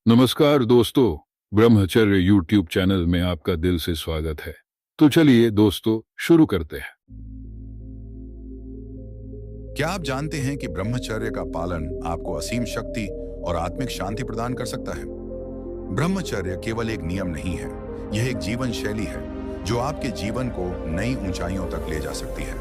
नमस्कार दोस्तों, ब्रह्मचर्य यूट्यूब चैनल में आपका दिल से स्वागत है। तो चलिए दोस्तों शुरू करते हैं। क्या आप जानते हैं कि ब्रह्मचर्य का पालन आपको असीम शक्ति और आत्मिक शांति प्रदान कर सकता है? ब्रह्मचर्य केवल एक नियम नहीं है, यह एक जीवन शैली है जो आपके जीवन को नई ऊंचाइयों तक ले जा सकती है।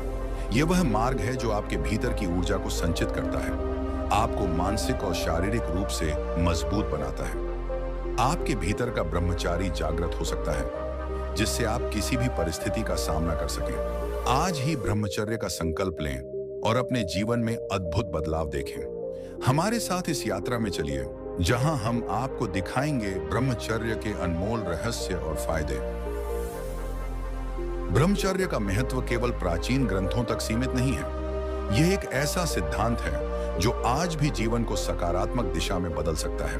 यह वह मार्ग है जो आपके भीतर की ऊर्जा को संचित करता है, आपको मानसिक और शारीरिक रूप से मजबूत बनाता है। आपके भीतर का ब्रह्मचारी जागृत हो सकता है, जिससे आप किसी भी परिस्थिति का सामना कर सकें। आज ही ब्रह्मचर्य का संकल्प लें और अपने जीवन में अद्भुत बदलाव देखें। हमारे साथ इस यात्रा में चलिए, जहां हम आपको दिखाएंगे ब्रह्मचर्य के अनमोल रहस्य और फायदे। ब्रह्मचर्य का महत्व केवल प्राचीन ग्रंथों तक सीमित नहीं है। यह एक ऐसा सिद्धांत है जो आज भी जीवन को सकारात्मक दिशा में बदल सकता है।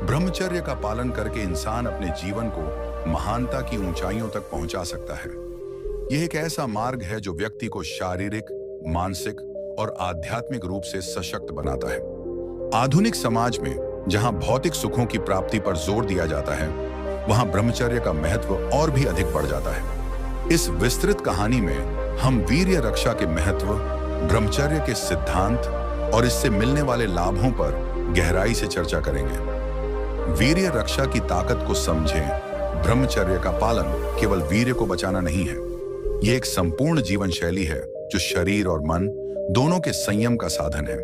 ब्रह्मचर्य का पालन करके इंसान अपने जीवन को महानता की ऊंचाइयों तक पहुंचा सकता है। यह एक ऐसा मार्ग है जो व्यक्ति को शारीरिक, मानसिक और आध्यात्मिक रूप से सशक्त बनाता है। आधुनिक समाज में जहां भौतिक सुखों की प्राप्ति पर जोर दिया जाता है, वहां ब्रह्मचर्य का महत्व और भी अधिक बढ़ जाता है। इस विस्तृत कहानी में हम वीर्य रक्षा के महत्व, ब्रह्मचर्य के सिद्धांत और इससे मिलने वाले लाभों पर गहराई से चर्चा करेंगे। वीर्य रक्षा की ताकत को समझें। ब्रह्मचर्य का पालन केवल वीर्य को बचाना नहीं है, यह एक संपूर्ण जीवन शैली है जो शरीर और मन दोनों के संयम का साधन है।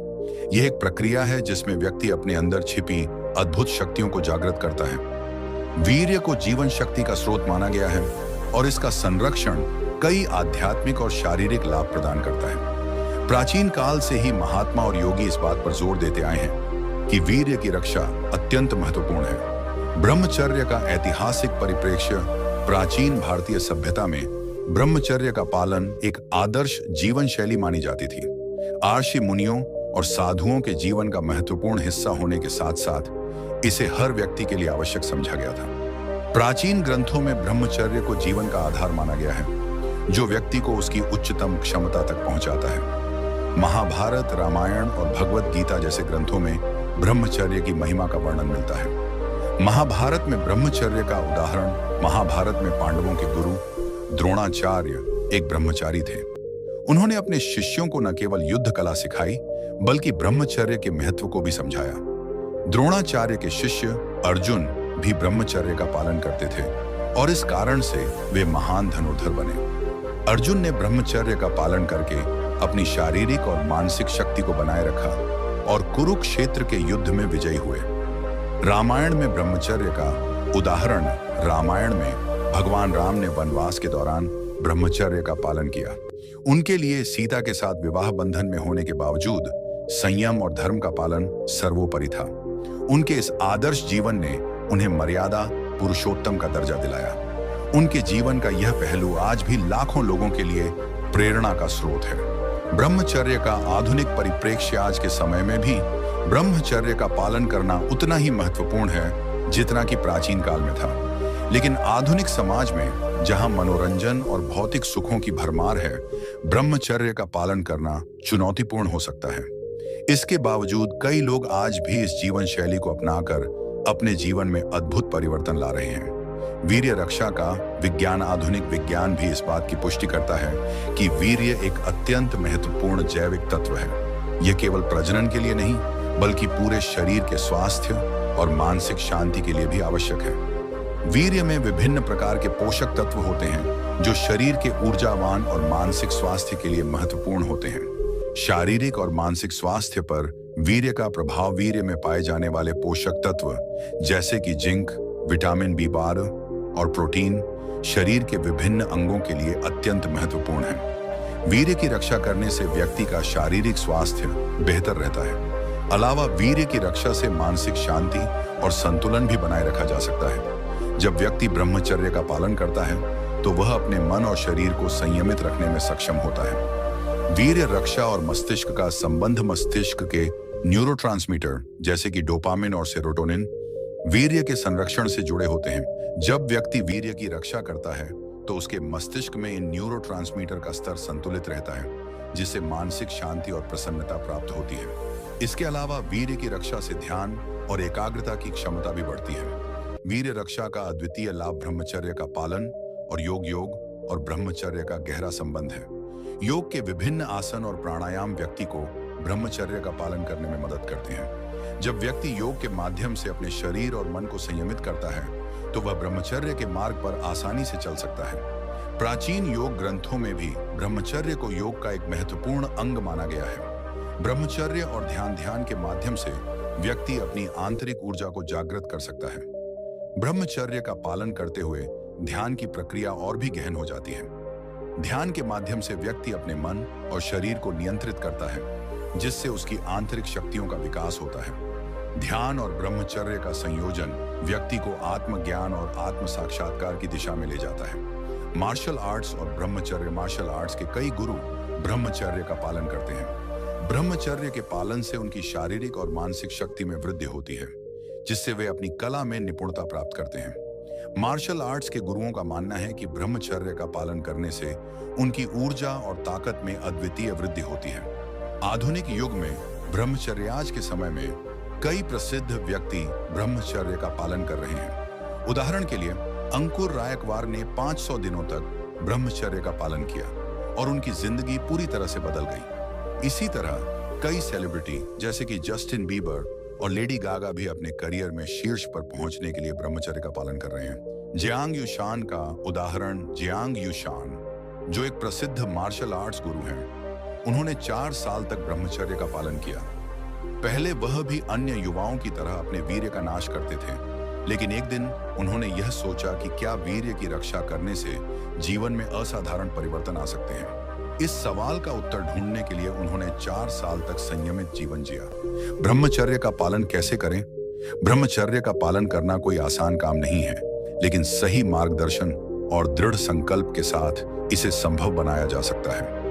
यह एक प्रक्रिया है जिसमें व्यक्ति अपने अंदर छिपी अद्भुत शक्तियों को जागृत करता है। वीर्य को जीवन शक्ति का स्रोत माना गया है और इसका संरक्षण कई आध्यात्मिक और शारीरिक लाभ प्रदान करता है। प्राचीन काल से ही महात्मा और योगी इस बात पर जोर देते आए हैं कि वीर्य की रक्षा अत्यंत महत्वपूर्ण है। ब्रह्मचर्य का ऐतिहासिक परिप्रेक्ष्य। प्राचीन भारतीय सभ्यता में ब्रह्मचर्य का पालन एक आदर्श जीवन शैली मानी जाती थी। आर्षि मुनियों और साधुओं के जीवन का महत्वपूर्ण हिस्सा होने के साथ साथ इसे हर व्यक्ति के लिए आवश्यक समझा गया था। प्राचीन ग्रंथों में ब्रह्मचर्य को जीवन का आधार माना गया है, जो व्यक्ति को उसकी उच्चतम क्षमता तक पहुंचाता है। महाभारत, रामायण और भगवत गीता जैसे ग्रंथों में ब्रह्मचर्य की महिमा का वर्णन मिलता है। महाभारत में ब्रह्मचर्य का उदाहरण, महाभारत में पांडवों के गुरु द्रोणाचार्य एक ब्रह्मचारी थे। उन्होंने अपने शिष्यों को न केवल युद्ध कला सिखाई, बल्कि ब्रह्मचर्य के महत्व को भी समझाया। द्रोणाचार्य के शिष्य अर्जुन भी ब्रह्मचर्य का पालन करते थे और इस कारण से वे महान धनुर्धर बने। अर्जुन ने ब्रह्मचर्य का पालन करके अपनी शारीरिक और मानसिक शक्ति को बनाए रखा और कुरुक्षेत्र के युद्ध में विजयी हुए। रामायण में ब्रह्मचर्य का उदाहरण, रामायण में भगवान राम ने वनवास के दौरान ब्रह्मचर्य का पालन किया। उनके लिए सीता के साथ विवाह बंधन में होने के बावजूद संयम और धर्म का पालन सर्वोपरि था। उनके इस आदर्श जीवन ने उन्हें मर्यादा पुरुषोत्तम का दर्जा दिलाया। उनके जीवन का यह पहलू आज भी लाखों लोगों के लिए प्रेरणा का स्रोत है। ब्रह्मचर्य का आधुनिक परिप्रेक्ष्य। आज के समय में भी ब्रह्मचर्य का पालन करना उतना ही महत्वपूर्ण है जितना कि प्राचीन काल में था। लेकिन आधुनिक समाज में जहां मनोरंजन और भौतिक सुखों की भरमार है, ब्रह्मचर्य का पालन करना चुनौतीपूर्ण हो सकता है। इसके बावजूद कई लोग आज भी इस जीवन शैली को अपनाकर अपने जीवन में अद्भुत परिवर्तन ला रहे हैं। वीर्य रक्षा का विज्ञान, आधुनिक विज्ञान भी इस बात की पुष्टि करता है कि वीर्य एक अत्यंत महत्वपूर्ण जैविक तत्व है। यह केवल प्रजनन के लिए नहीं, बल्कि पूरे शरीर के स्वास्थ्य और मानसिक शांति के लिए भी आवश्यक है। वीर्य में विभिन्न प्रकार के पोषक तत्व होते हैं जो शरीर के ऊर्जावान और मानसिक स्वास्थ्य के लिए महत्वपूर्ण होते हैं। शारीरिक और मानसिक स्वास्थ्य पर वीर्य का प्रभाव। वीर्य में पाए जाने वाले पोषक तत्व जैसे कि जिंक, विटामिन B12 और प्रोटीन शरीर के विभिन्न अंगों के लिए अत्यंत महत्वपूर्ण है। वीर्य की रक्षा करने से व्यक्ति का शारीरिक स्वास्थ्य बेहतर रहता है। अलावा वीर्य की रक्षा से मानसिक शांति और संतुलन भी बनाए रखा जा सकता है। जब व्यक्ति ब्रह्मचर्य का पालन करता है तो वह अपने मन और शरीर को संयमित रखने में सक्षम होता है। वीर्य रक्षा और मस्तिष्क का संबंध। मस्तिष्क के न्यूरोट्रांसमीटर जैसे कि डोपामिन और सेरोटोनिन वीर्य के संरक्षण से जुड़े होते हैं। जब व्यक्ति वीर्य की रक्षा करता है तो उसके मस्तिष्क में इन न्यूरोट्रांसमीटर का स्तर संतुलित रहता है, जिससे मानसिक शांति और प्रसन्नता प्राप्त होती है। इसके अलावा वीर्य की रक्षा से ध्यान और एकाग्रता की क्षमता भी बढ़ती है। वीर्य रक्षा का अद्वितीय लाभ ब्रह्मचर्य का पालन और योग और ब्रह्मचर्य का गहरा संबंध है। योग के विभिन्न आसन और प्राणायाम व्यक्ति को ब्रह्मचर्य का पालन करने में मदद करते हैं। जब व्यक्ति योग के माध्यम से अपने शरीर और मन को संयमित करता है तो वह ब्रह्मचर्य के मार्ग पर आसानी से चल सकता है। प्राचीन योग ग्रंथों में भी ब्रह्मचर्य को योग का एक महत्वपूर्ण अंग माना गया है। ब्रह्मचर्य और ध्यान के माध्यम से व्यक्ति अपनी आंतरिक ऊर्जा को जागृत कर सकता है। ब्रह्मचर्य का पालन करते हुए ध्यान की प्रक्रिया और भी गहन हो जाती है। ध्यान के माध्यम से व्यक्ति अपने मन और शरीर को नियंत्रित करता है, जिससे उसकी आंतरिक शक्तियों का विकास होता है। ध्यान और ब्रह्मचर्य का संयोजन व्यक्ति को आत्मज्ञान और आत्म साक्षात्कार की दिशा में ले जाता है। मार्शल आर्ट्स और ब्रह्मचर्य मार्शल आर्ट्स के कई गुरु ब्रह्मचर्य का पालन करते हैं। ब्रह्मचर्य के पालन से उनकी शारीरिक और मानसिक शक्ति में वृद्धि होती है, जिससे वे अपनी कला में निपुणता प्राप्त करते हैं। मार्शल आर्ट्स के गुरुओं का मानना है कि ब्रह्मचर्य का पालन करने से उनकी ऊर्जा और ताकत में अद्वितीय वृद्धि होती है। आधुनिक युग में ब्रह्मचर्य आज के समय में कई प्रसिद्ध व्यक्ति ब्रह्मचर्य का पालन कर रहे हैं। उदाहरण के लिए अंकुर रायकवार ने 500 दिनों तक ब्रह्मचर्य का पालन किया और उनकी जिंदगी पूरी तरह से बदल गई। इसी तरह कई सेलिब्रिटी जैसे कि जस्टिन बीबर और लेडी गागा भी अपने करियर में शीर्ष पर पहुंचने के लिए ब्रह्मचर्य का पालन कर रहे हैं। जियांग युशान का उदाहरण जियांग युशान, जो एक प्रसिद्ध मार्शल आर्ट्स गुरु हैं, उन्होंने 4 साल तक ब्रह्मचर्य का पालन किया। पहले वह भी अन्य युवाओं की तरह अपने वीर्य का नाश करते थे, लेकिन एक दिन उन्होंने यह सोचा कि क्या वीर्य की रक्षा करने से जीवन में असाधारण परिवर्तन आ सकते हैं। इस सवाल का उत्तर ढूंढने के लिए उन्होंने 4 साल तक संयमित जीवन जिया। ब्रह्मचर्य का पालन कैसे करें? ब्रह्मचर्य का पालन करना कोई आसान काम नहीं है, लेकिन सही मार्गदर्शन और दृढ़ संकल्प के साथ इसे संभव बनाया जा सकता है।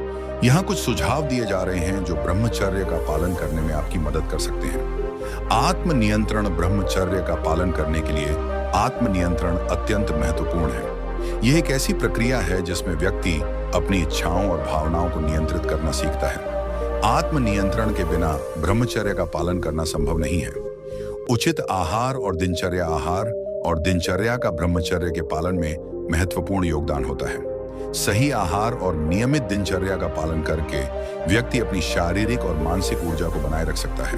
यहाँ कुछ सुझाव दिए जा रहे हैं जो ब्रह्मचर्य का पालन करने में आपकी मदद कर सकते हैं। आत्मनियंत्रण ब्रह्मचर्य का पालन करने के लिए आत्मनियंत्रण अत्यंत महत्वपूर्ण है। यह एक ऐसी प्रक्रिया है जिसमें व्यक्ति अपनी इच्छाओं और भावनाओं को नियंत्रित करना सीखता है। आत्मनियंत्रण के बिना ब्रह्मचर्य का पालन करना संभव नहीं है। उचित आहार और दिनचर्या का ब्रह्मचर्य के पालन में महत्वपूर्ण योगदान होता है। सही आहार और नियमित दिनचर्या का पालन करके व्यक्ति अपनी शारीरिक और मानसिक ऊर्जा को बनाए रख सकता है।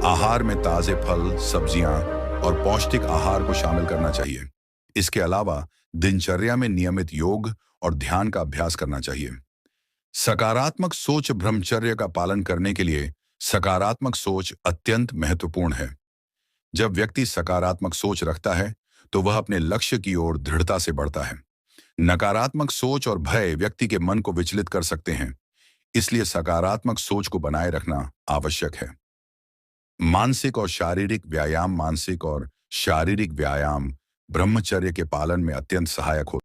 आहार में ताजे फल, सब्जियां और पौष्टिक आहार को शामिल करना चाहिए। इसके अलावा दिनचर्या में नियमित योग और ध्यान का अभ्यास करना चाहिए। सकारात्मक सोच ब्रह्मचर्य का पालन करने के लिए सकारात्मक सोच अत्यंत महत्वपूर्ण है। जब व्यक्ति सकारात्मक सोच रखता है तो वह अपने लक्ष्य की ओर दृढ़ता से बढ़ता है। नकारात्मक सोच और भय व्यक्ति के मन को विचलित कर सकते हैं, इसलिए सकारात्मक सोच को बनाए रखना आवश्यक है। मानसिक और शारीरिक व्यायाम ब्रह्मचर्य के पालन में अत्यंत सहायक होता है।